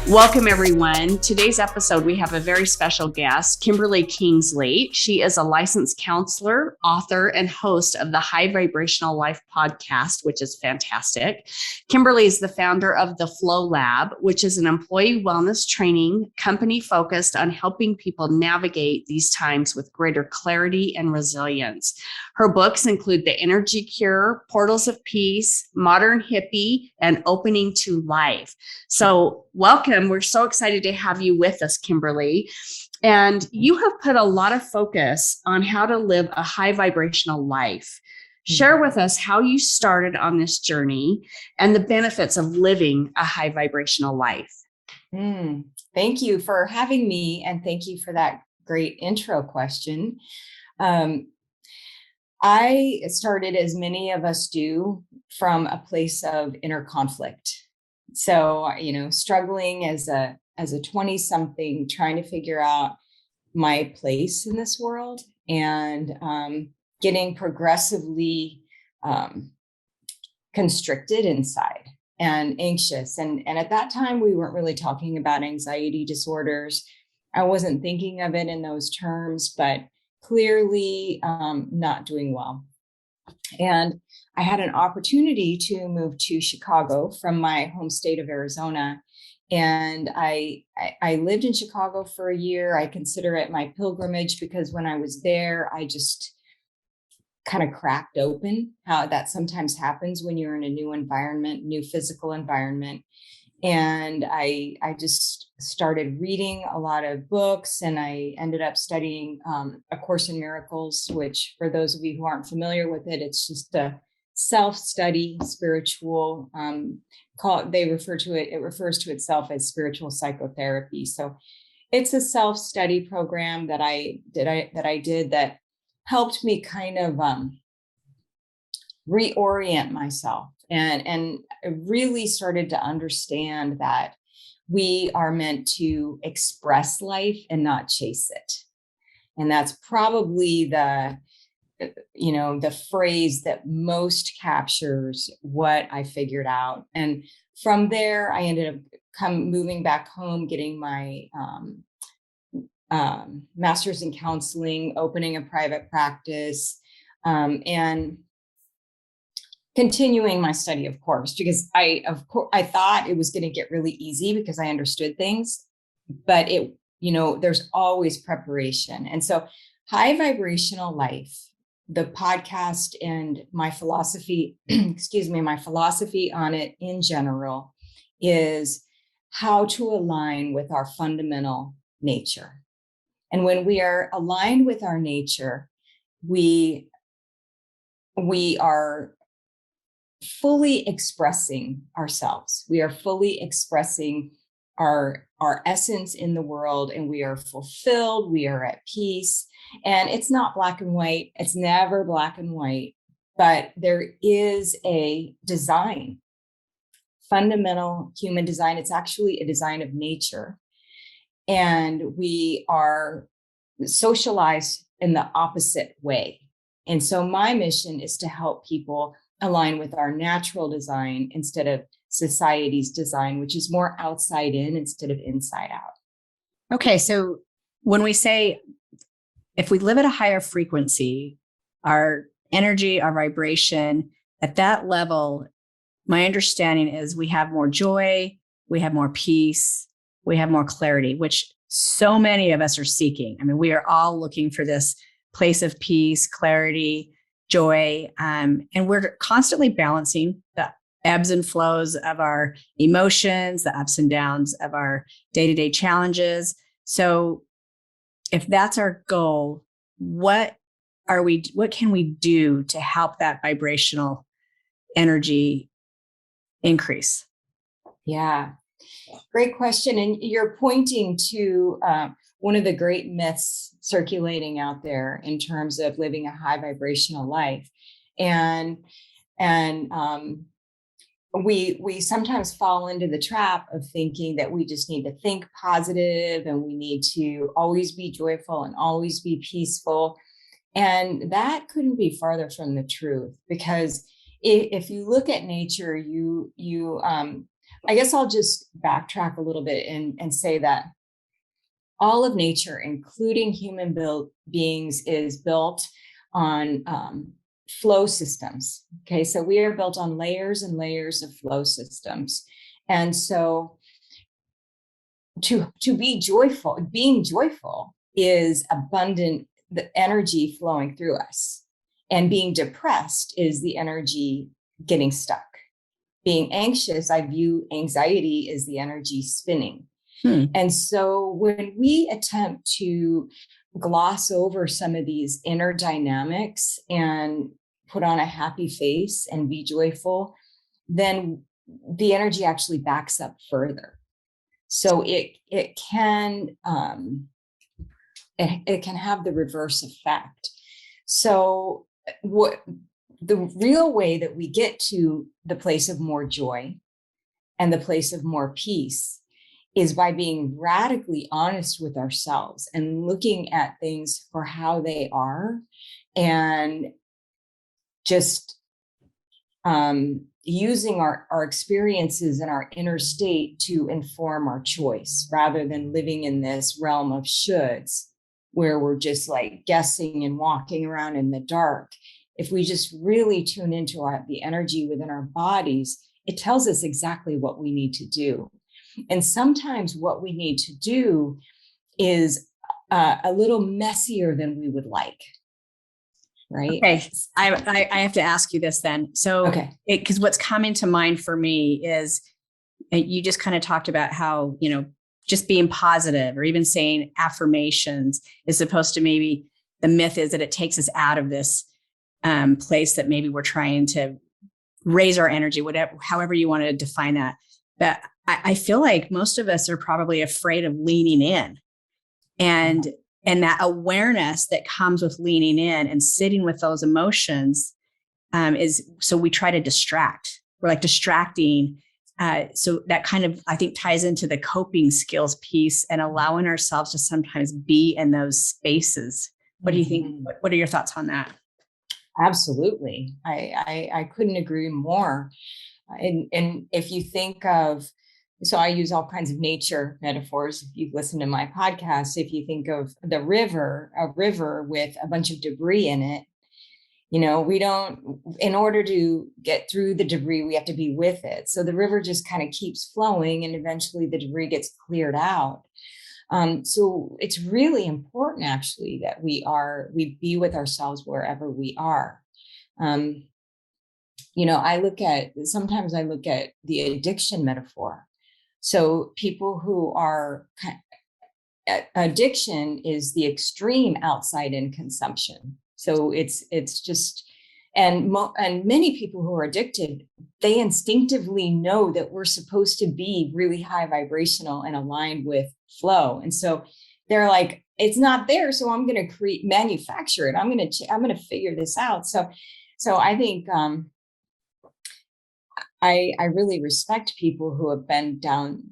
Welcome, everyone. Today's episode, we have a very special guest, Kimberly Kingsley. She is a licensed counselor, author, and host of the High Vibrational Life podcast, which is fantastic. Kimberly is the founder of the Flow Lab, which is an employee wellness training company focused on helping people navigate these times with greater clarity and resilience. Her books include The Energy Cure, Portals of Peace, Modern Hippie, and Opening to Life. So welcome. We're so excited to have you with us, Kimberly. And you have put a lot of focus on how to live a high vibrational life. Share with us how you started on this journey and the benefits of living a high vibrational life. Thank you for having me. And thank you for that great intro question. I started, as many of us do, from a place of inner conflict. So, struggling as a 20-something, trying to figure out my place in this world and getting progressively constricted inside and anxious. And at that time, we weren't really talking about anxiety disorders. I wasn't thinking of it in those terms, but clearly not doing well. And I had an opportunity to move to Chicago from my home state of Arizona. And I lived in Chicago for a year. I consider it my pilgrimage because when I was there, I just kind of cracked open, how that sometimes happens when you're in a new environment, new physical environment. And I just started reading a lot of books, and I ended up studying A Course in Miracles, which, for those of you who aren't familiar with it, it's just a self-study spiritual it refers to itself as spiritual psychotherapy. So it's a self-study program that I did that helped me kind of reorient myself and really started to understand that we are meant to express life and not chase it. And that's probably the phrase that most captures what I figured out. And from there, I ended up moving back home, getting my master's in counseling, opening a private practice, and continuing my study, of course, because I thought it was going to get really easy because I understood things, but there's always preparation. And so High Vibrational Life, the podcast, and my philosophy, my philosophy on it in general is how to align with our fundamental nature. And when we are aligned with our nature, we are fully expressing ourselves. We are fully expressing our essence in the world, and we are fulfilled. We are at peace. And it's not black and white. It's never black and white, but there is a design, fundamental human design. It's actually a design of nature. And we are socialized in the opposite way. And so my mission is to help people align with our natural design instead of society's design, which is more outside in instead of inside out. Okay, so when we say if we live at a higher frequency, our energy, our vibration, at that level, my understanding is we have more joy, we have more peace, we have more clarity, which so many of us are seeking. I mean, we are all looking for this place of peace, clarity, joy, and we're constantly balancing the ebbs and flows of our emotions, the ups and downs of our day-to-day challenges. So if that's our goal, what can we do to help that vibrational energy increase? Yeah, great question. And you're pointing to one of the great myths circulating out there in terms of living a high vibrational life. And we sometimes fall into the trap of thinking that we just need to think positive and we need to always be joyful and always be peaceful. And that couldn't be farther from the truth, because if you look at nature, you I guess I'll just backtrack a little bit and say that all of nature, including human beings, is built on flow systems. Okay, so we are built on layers and layers of flow systems. And so to be joyful, being joyful is abundant, the energy flowing through us. And being depressed is the energy getting stuck. Being anxious, I view anxiety as the energy spinning. And so when we attempt to gloss over some of these inner dynamics and put on a happy face and be joyful, then the energy actually backs up further. So it can have the reverse effect. So what the real way that we get to the place of more joy and the place of more peace is by being radically honest with ourselves and looking at things for how they are, and just using our experiences and our inner state to inform our choice, rather than living in this realm of shoulds where we're just like guessing and walking around in the dark. If we just really tune into the energy within our bodies, it tells us exactly what we need to do. And sometimes what we need to do is a little messier than we would like. Right. Okay. I have to ask you this then. So, because what's coming to mind for me is you just kind of talked about how, just being positive or even saying affirmations is supposed to, maybe the myth is that it takes us out of this place that maybe we're trying to raise our energy, whatever, however you want to define that. But I feel like most of us are probably afraid of leaning in, and that awareness that comes with leaning in and sitting with those emotions is, so we try to distract. We're like distracting. So that kind of, I think, ties into the coping skills piece and allowing ourselves to sometimes be in those spaces. What do you think? What are your thoughts on that? Absolutely. I couldn't agree more. And if you think of, so I use all kinds of nature metaphors. If you've listened to my podcast, if you think of a river with a bunch of debris in it, we don't, in order to get through the debris, we have to be with it. So the river just kind of keeps flowing, and eventually the debris gets cleared out. So it's really important, actually, that we be with ourselves wherever we are. Sometimes I look at the addiction metaphor. So people who are, addiction is the extreme outside in consumption. So it's just, and many people who are addicted, they instinctively know that we're supposed to be really high vibrational and aligned with flow. And so they're like, it's not there, so I'm going to manufacture it. I'm going to figure this out. So I think, I really respect people who have been down,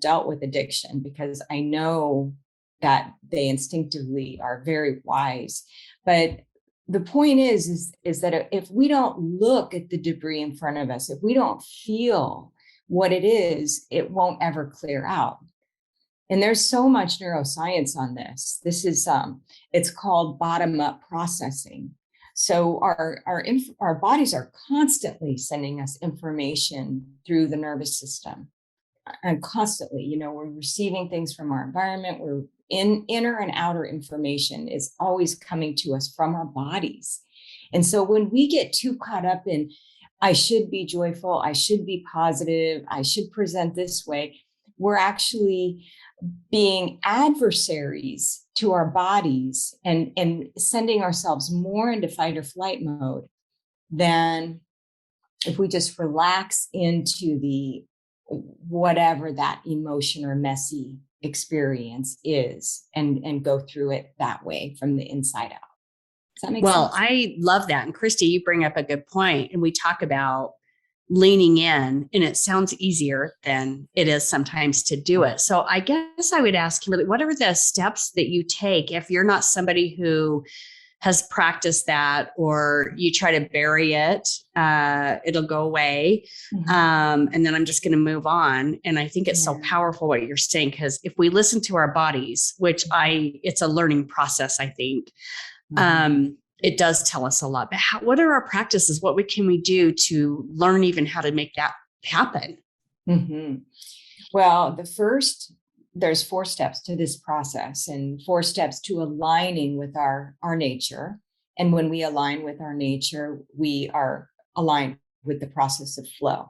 dealt with addiction, because I know that they instinctively are very wise. But the point is that if we don't look at the debris in front of us, if we don't feel what it is, it won't ever clear out. And there's so much neuroscience on this. This is, it's called bottom-up processing. So our bodies are constantly sending us information through the nervous system, and constantly, we're receiving things from our environment. We're inner and outer information is always coming to us from our bodies. And so when we get too caught up in, I should be joyful, I should be positive, I should present this way, we're actually being adversaries to our bodies and sending ourselves more into fight or flight mode than if we just relax into the whatever that emotion or messy experience is and go through it that way from the inside out. Does that make sense? Well, I love that. And Cristie, you bring up a good point. And we talk about leaning in, and it sounds easier than it is sometimes to do it. So I guess I would ask Kimberly, what are the steps that you take if you're not somebody who has practiced that, or you try to bury it, it'll go away. And then I'm just going to move on. And I think it's so powerful what you're saying, because if we listen to our bodies, which it's a learning process, I think, it does tell us a lot. But what are our practices? What can we do to learn even how to make that happen? Well, there's 4 steps to this process, and 4 steps to aligning with our nature. And when we align with our nature, we are aligned with the process of flow.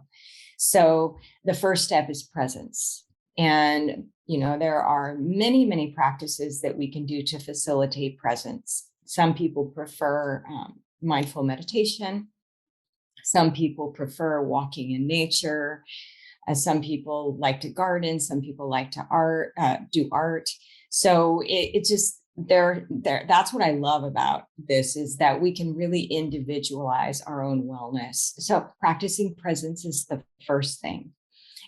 So the first step is presence. And, there are many, many practices that we can do to facilitate presence. Some people prefer mindful meditation. Some people prefer walking in nature. Some people like to garden. Some people like to do art. So it just that's what I love about this, is that we can really individualize our own wellness. So practicing presence is the first thing.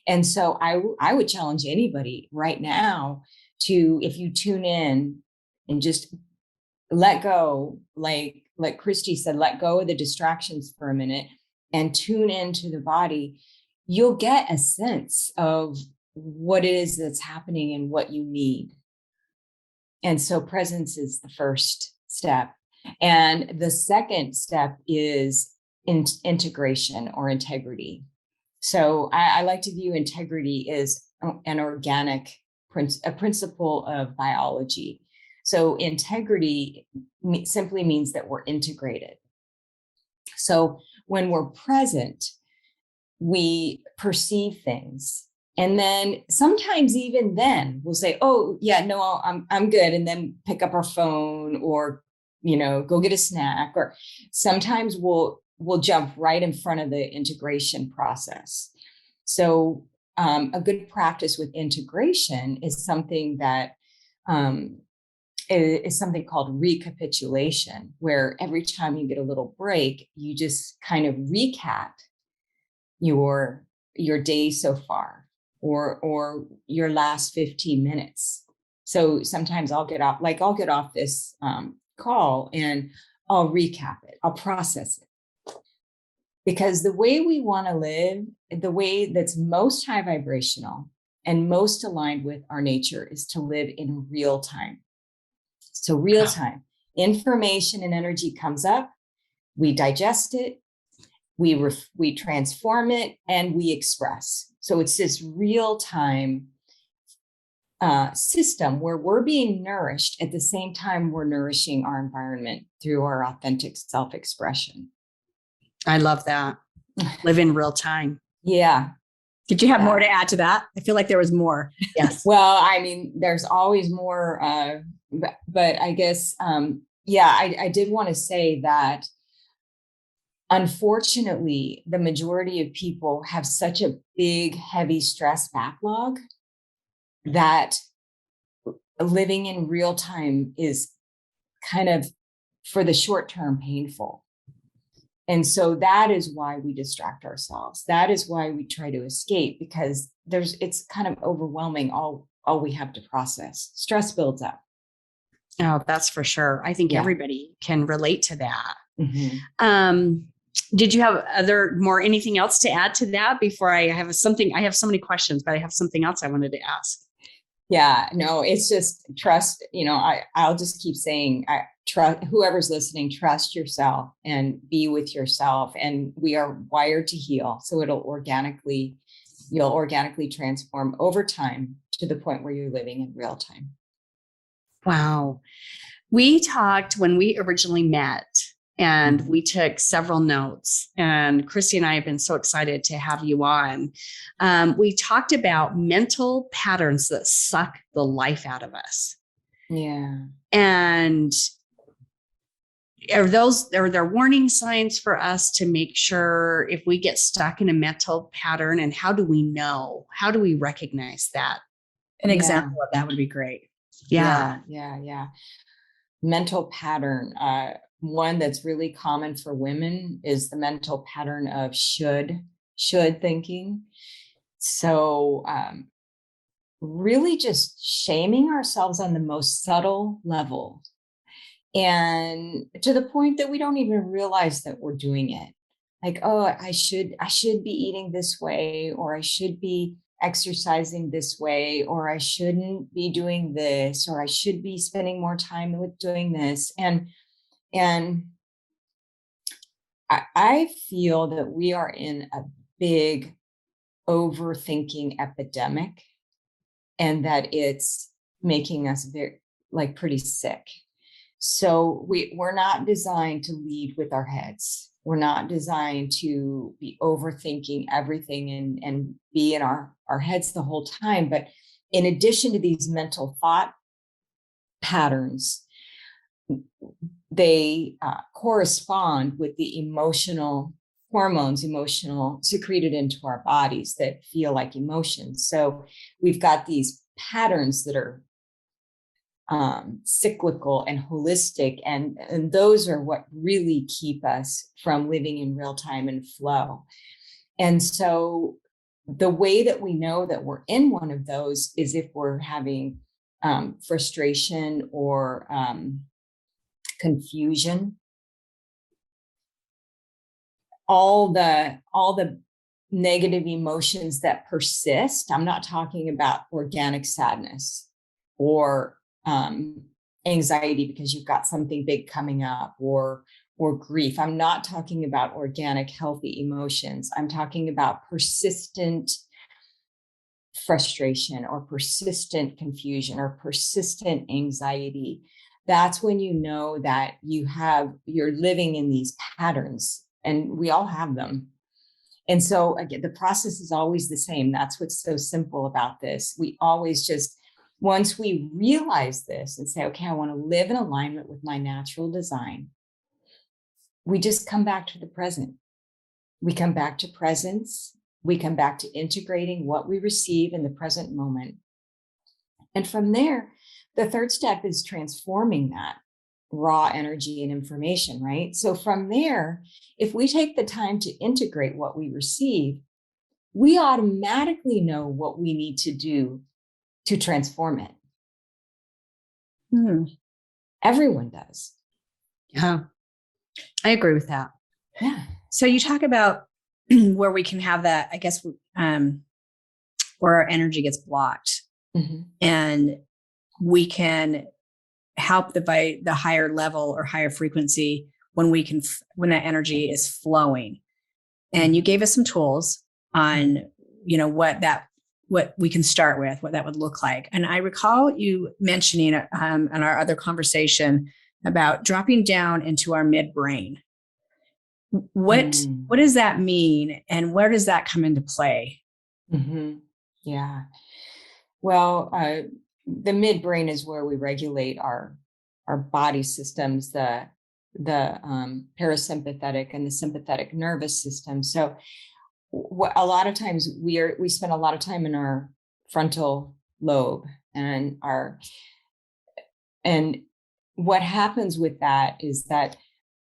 And so I would challenge anybody right now to, if you tune in and just let go, like Cristie said, let go of the distractions for a minute and tune into the body, you'll get a sense of what it is that's happening and what you need. And so presence is the first step. And the second step is integration or integrity. So I like to view integrity as an organic a principle of biology. So integrity simply means that we're integrated. So when we're present, we perceive things. And then sometimes even then we'll say, oh yeah, no, I'm good. And then pick up our phone, or, go get a snack, or sometimes we'll jump right in front of the integration process. So a good practice with integration is something that is something called recapitulation, where every time you get a little break, you just kind of recap your day so far, or your last 15 minutes. So sometimes I'll get off this call and I'll recap it. I'll process it. Because the way we want to live, the way that's most high vibrational and most aligned with our nature, is to live in real time. So real time information and energy comes up, we digest it, we transform it, and we express. So it's this real time system where we're being nourished at the same time we're nourishing our environment through our authentic self-expression. I love that. Live in real time. Yeah. Did you have more to add to that? I feel like there was more. Yes. Well, I mean, there's always more, but I guess, I did want to say that unfortunately, the majority of people have such a big, heavy stress backlog that living in real time is kind of, for the short term, painful. And so that is why we distract ourselves. That is why we try to escape, because it's kind of overwhelming, all we have to process. Stress builds up. Oh, that's for sure. I think everybody can relate to that. Mm-hmm. Did you have anything else to add to that before I have something? I have so many questions, but I have something else I wanted to ask. Yeah, no, it's just trust. I'll just keep saying, trust whoever's listening, trust yourself and be with yourself. And we are wired to heal. So you'll organically transform over time to the point where you're living in real time. Wow. We talked when we originally met, and we took several notes, and Cristie and I have been so excited to have you on. We talked about mental patterns that suck the life out of us. Yeah. And are there warning signs for us to make sure if we get stuck in a mental pattern, and how do we know? How do we recognize that? An example of that would be great. Yeah. Mental pattern. One that's really common for women is the mental pattern of should thinking. So really just shaming ourselves on the most subtle level. And to the point that we don't even realize that we're doing it. Like, oh, I should be eating this way, or I should be exercising this way, or I shouldn't be doing this, or I should be spending more time with doing this. And I feel that we are in a big overthinking epidemic, and that it's making us pretty sick. So we're not designed to lead with our heads. We're not designed to be overthinking everything and be in our heads the whole time. But in addition to these mental thought patterns, they correspond with the emotional hormones, secreted into our bodies that feel like emotions. So we've got these patterns that are cyclical and holistic, and those are what really keep us from living in real time and flow. And so the way that we know that we're in one of those is if we're having frustration or confusion, all the negative emotions that persist. I'm not talking about organic sadness or anxiety because you've got something big coming up, or grief. I'm not talking about organic, healthy emotions. I'm talking about persistent frustration or persistent confusion or persistent anxiety. That's when you know that you're living in these patterns, and we all have them. And so again, the process is always the same. That's what's so simple about this. We always just, once we realize this and say, okay, I want to live in alignment with my natural design, we just come back to the present. We come back to presence. We come back to integrating what we receive in the present moment. And from there, the third step is transforming that raw energy and information, right? So from there, if we take the time to integrate what we receive, we automatically know what we need to do to transform it. Everyone does. Yeah, I agree with that. Yeah. So you talk about where we can have that, I guess, where our energy gets blocked, and we can help the higher level or higher frequency when that energy is flowing. And you gave us some tools on, what we can start with, what that would look like. And I recall you mentioning in our other conversation about dropping down into our midbrain. What does that mean, and where does that come into play? Yeah. Well, the midbrain is where we regulate our body systems, the parasympathetic and the sympathetic nervous system. So a lot of times we spend a lot of time in our frontal lobe, and what happens with that is that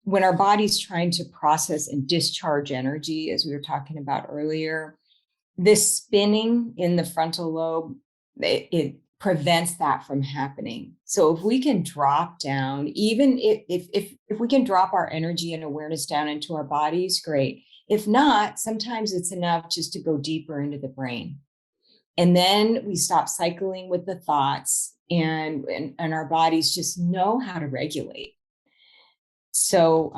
when our body's trying to process and discharge energy, as we were talking about earlier, this spinning in the frontal lobe, it prevents that from happening. So if we can drop down, even if we can drop our energy and awareness down into our bodies, great. If not, sometimes it's enough just to go deeper into the brain. And then we stop cycling with the thoughts, and our bodies just know how to regulate. So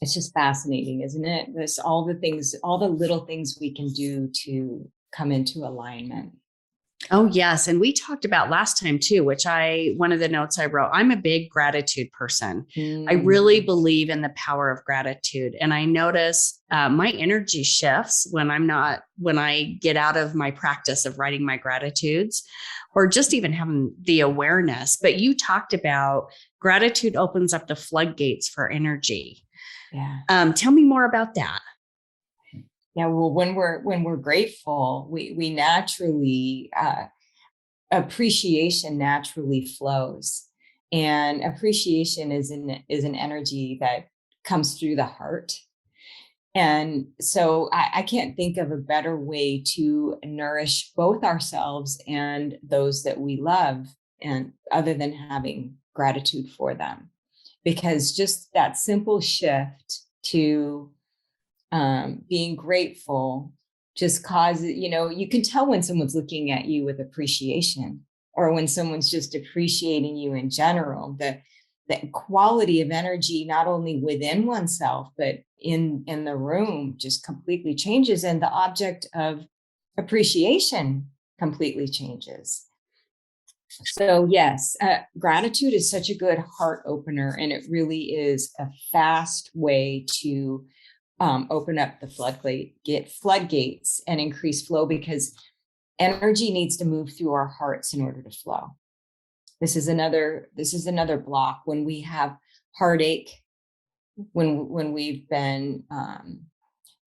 it's just fascinating, isn't it? All the little things we can do to come into alignment. Oh, yes. And we talked about last time too, one of the notes I wrote, I'm a big gratitude person. I really believe in the power of gratitude. And I notice my energy shifts when I get out of my practice of writing my gratitudes, or just even having the awareness. But you talked about gratitude opens up the floodgates for energy. Yeah. Tell me more about that. Yeah, well, when we're grateful, we naturally appreciation naturally flows, and appreciation is an energy that comes through the heart. And so I can't think of a better way to nourish both ourselves and those that we love, and other than having gratitude for them, because just that simple shift to being grateful just causes, you can tell when someone's looking at you with appreciation, or when someone's just appreciating you in general. The quality of energy, not only within oneself, but in the room, just completely changes. And the object of appreciation completely changes. So yes, gratitude is such a good heart opener, and it really is a fast way to open up the floodgates and increase flow, because energy needs to move through our hearts in order to flow. This is another block when we have heartache, when we've been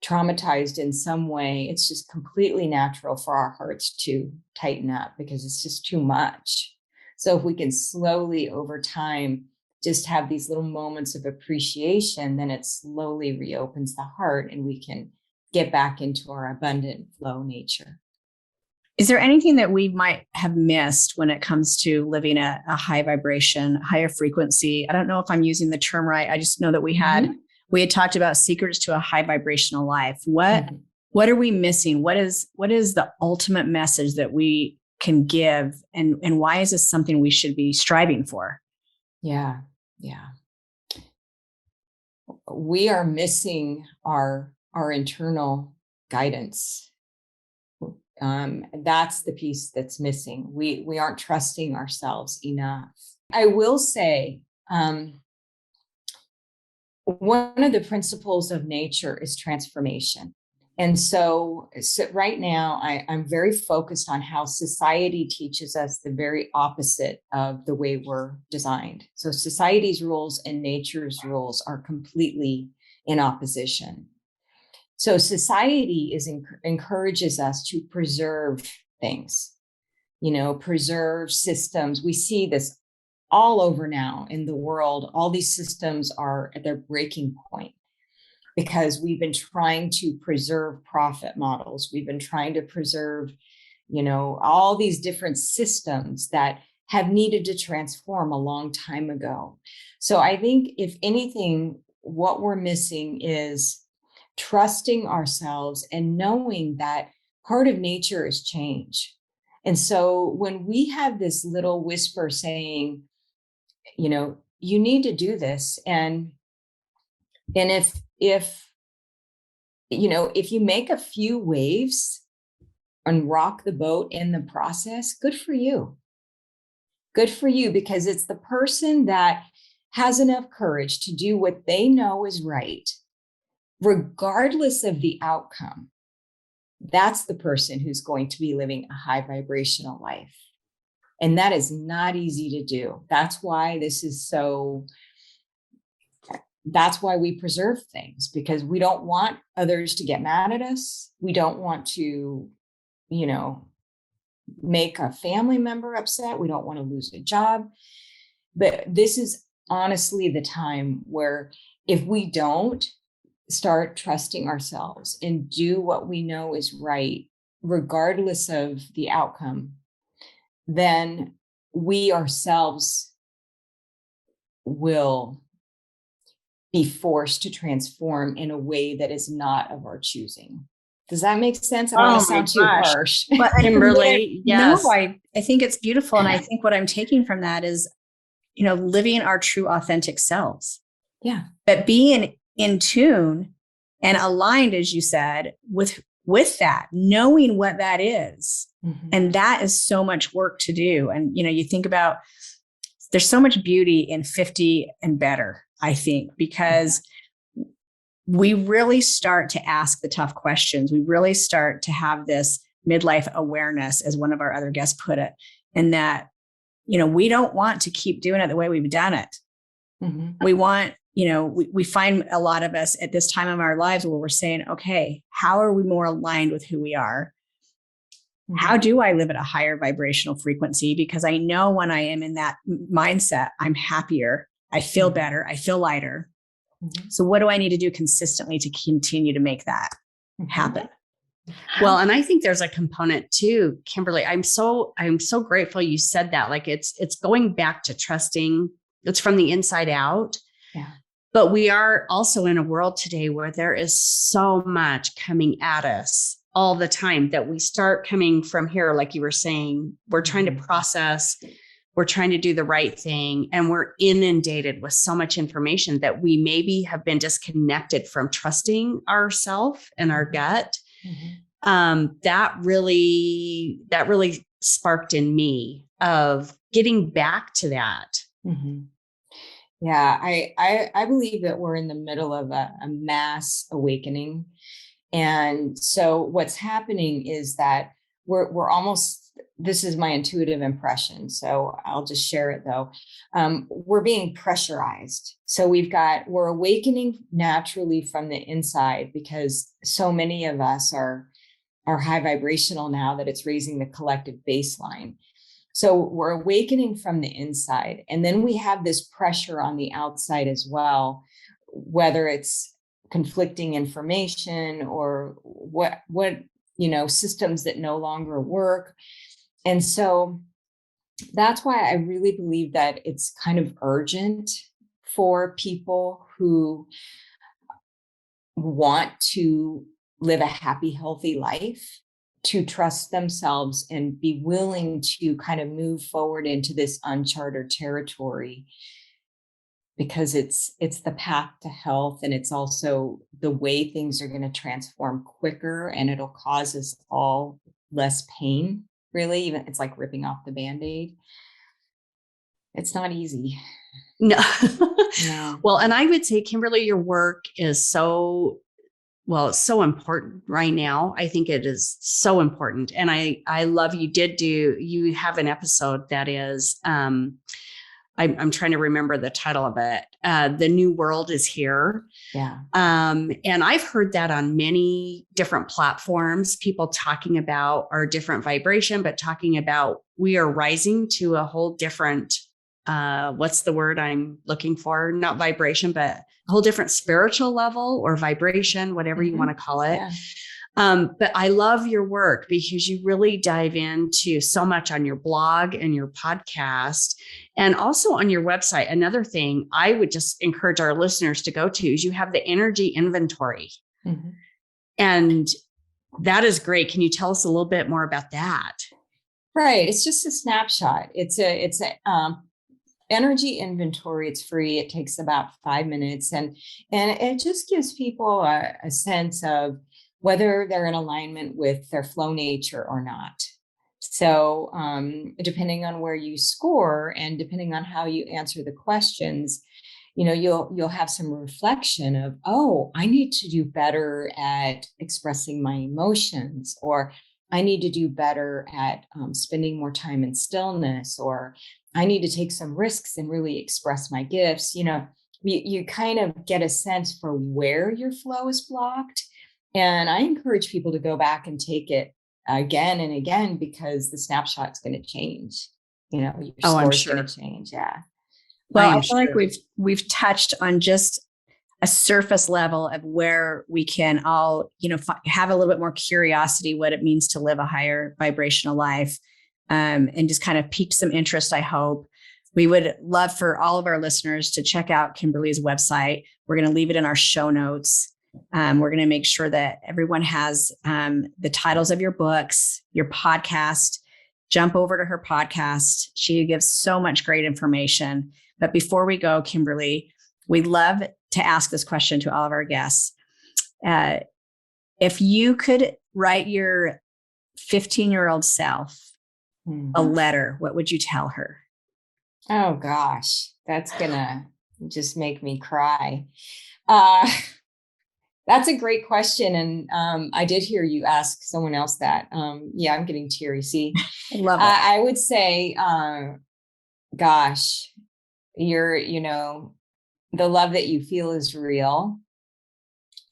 traumatized in some way. It's just completely natural for our hearts to tighten up, because it's just too much. So if we can slowly over time just have these little moments of appreciation, then it slowly reopens the heart, and we can get back into our abundant flow nature. Is there anything that we might have missed when it comes to living a high vibration, higher frequency? I don't know if I'm using the term right. I just know that we had talked about secrets to a high vibrational life. What are we missing? What is the ultimate message that we can give, and why is this something we should be striving for? Yeah. We are missing our internal guidance. That's the piece that's missing. We aren't trusting ourselves enough. I will say, one of the principles of nature is transformation. And so right now, I'm very focused on how society teaches us the very opposite of the way we're designed. So society's rules and nature's rules are completely in opposition. So society encourages us to preserve things, preserve systems. We see this all over now in the world. All these systems are at their breaking point, because we've been trying to preserve profit models. We've been trying to preserve, all these different systems that have needed to transform a long time ago. So I think, if anything, what we're missing is trusting ourselves and knowing that part of nature is change. And so when we have this little whisper saying, you need to do this, and if you make a few waves and rock the boat in the process, good for you. Good for you, because it's the person that has enough courage to do what they know is right, regardless of the outcome. That's the person who's going to be living a high vibrational life. And that is not easy to do. That's why that's why we preserve things, because we don't want others to get mad at us. We don't want to, make a family member upset. We don't want to lose a job. But this is honestly the time where, if we don't start trusting ourselves and do what we know is right, regardless of the outcome, then we ourselves will be forced to transform in a way that is not of our choosing. Does that make sense? I don't want to sound too harsh. But Kimberly, yes. No, I think it's beautiful. And I think what I'm taking from that is, living our true authentic selves. Yeah. But being in tune and aligned, as you said, with that, knowing what that is. Mm-hmm. And that is so much work to do. And, you think about, there's so much beauty in 50 and better, I think, because we really start to ask the tough questions. We really start to have this midlife awareness, as one of our other guests put it, and that, we don't want to keep doing it the way we've done it. Mm-hmm. We want, we find a lot of us at this time of our lives where we're saying, okay, how are we more aligned with who we are? Mm-hmm. How do I live at a higher vibrational frequency? Because I know when I am in that mindset, I'm happier. I feel better. I feel lighter. Mm-hmm. So what do I need to do consistently to continue to make that happen? Well, and I think there's a component too, Kimberly. I'm so grateful you said that. Like it's going back to trusting It's from the inside out. Yeah. But we are also in a world today where there is so much coming at us all the time that we start coming from here. Like you were saying, we're trying to process, we're trying to do the right thing, and we're inundated with so much information that we maybe have been disconnected from trusting ourselves and our gut. That really sparked in me of getting back to that. Yeah, I believe that we're in the middle of a mass awakening. And so what's happening is that we're almost, this is my intuitive impression, so I'll just share it though. We're being pressurized. So we're awakening naturally from the inside because so many of us are high vibrational now that it's raising the collective baseline. So we're awakening from the inside, and then we have this pressure on the outside as well, whether it's conflicting information or what systems that no longer work. And so that's why I really believe that it's kind of urgent for people who want to live a happy, healthy life to trust themselves and be willing to kind of move forward into this uncharted territory, because it's the path to health, and it's also the way things are going to transform quicker, and it'll cause us all less pain. Really, even it's like ripping off the Band-Aid. It's not easy. No. No. Well, and I would say, Kimberly, your work is it's so important right now. I think it is so important. And I love you have an episode that is, I'm trying to remember the title of it. The New World is Here. Yeah. And I've heard that on many different platforms, people talking about our different vibration, but talking about we are rising to a whole different, what's the word I'm looking for? Not vibration, but a whole different spiritual level or vibration, whatever you want to call it. Yeah. But I love your work because you really dive into so much on your blog and your podcast and also on your website. Another thing I would just encourage our listeners to go to is you have the energy inventory. And that is great. Can you tell us a little bit more about that? Right. It's just a snapshot. It's a energy inventory. It's free. It takes about 5 minutes, and it just gives people a sense of whether they're in alignment with their flow nature or not. So depending on where you score and depending on how you answer the questions, you'll have some reflection of, oh, I need to do better at expressing my emotions, or I need to do better at spending more time in stillness, or I need to take some risks and really express my gifts. You kind of get a sense for where your flow is blocked. And I encourage people to go back and take it again and again, because the snapshot's going to change. Your score's going to change. Yeah. Well, I feel like we've touched on just a surface level of where we can all, have a little bit more curiosity what it means to live a higher vibrational life, and just kind of piqued some interest, I hope. We would love for all of our listeners to check out Kimberly's website. We're going to leave it in our show notes. We're going to make sure that everyone has the titles of your books, your podcast. Jump over to her podcast. She gives so much great information. But before we go, Kimberly, we love to ask this question to all of our guests. If you could write your 15-year-old self a letter, what would you tell her? Oh gosh, that's gonna just make me cry. That's a great question. And I did hear you ask someone else that. Yeah, I'm getting teary. See, I love it. I would say, gosh, the love that you feel is real.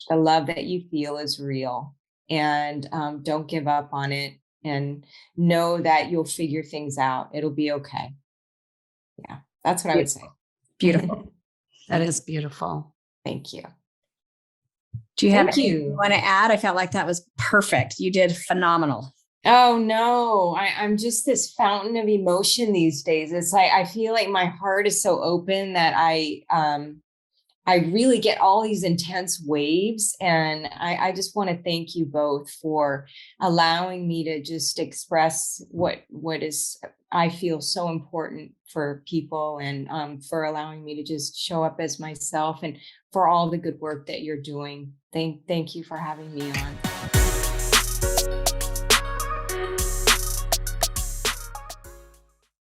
The love that you feel is real. And don't give up on it, and know that you'll figure things out. It'll be okay. Yeah, that's what I would say. Beautiful. That is beautiful. Thank you. Do you have anything you want to add? I felt like that was perfect. You did phenomenal. Oh no, I'm just this fountain of emotion these days. It's like I feel like my heart is so open that I really get all these intense waves. And I just want to thank you both for allowing me to just express what is I feel so important for people, and for allowing me to just show up as myself, and for all the good work that you're doing. Thank you for having me on.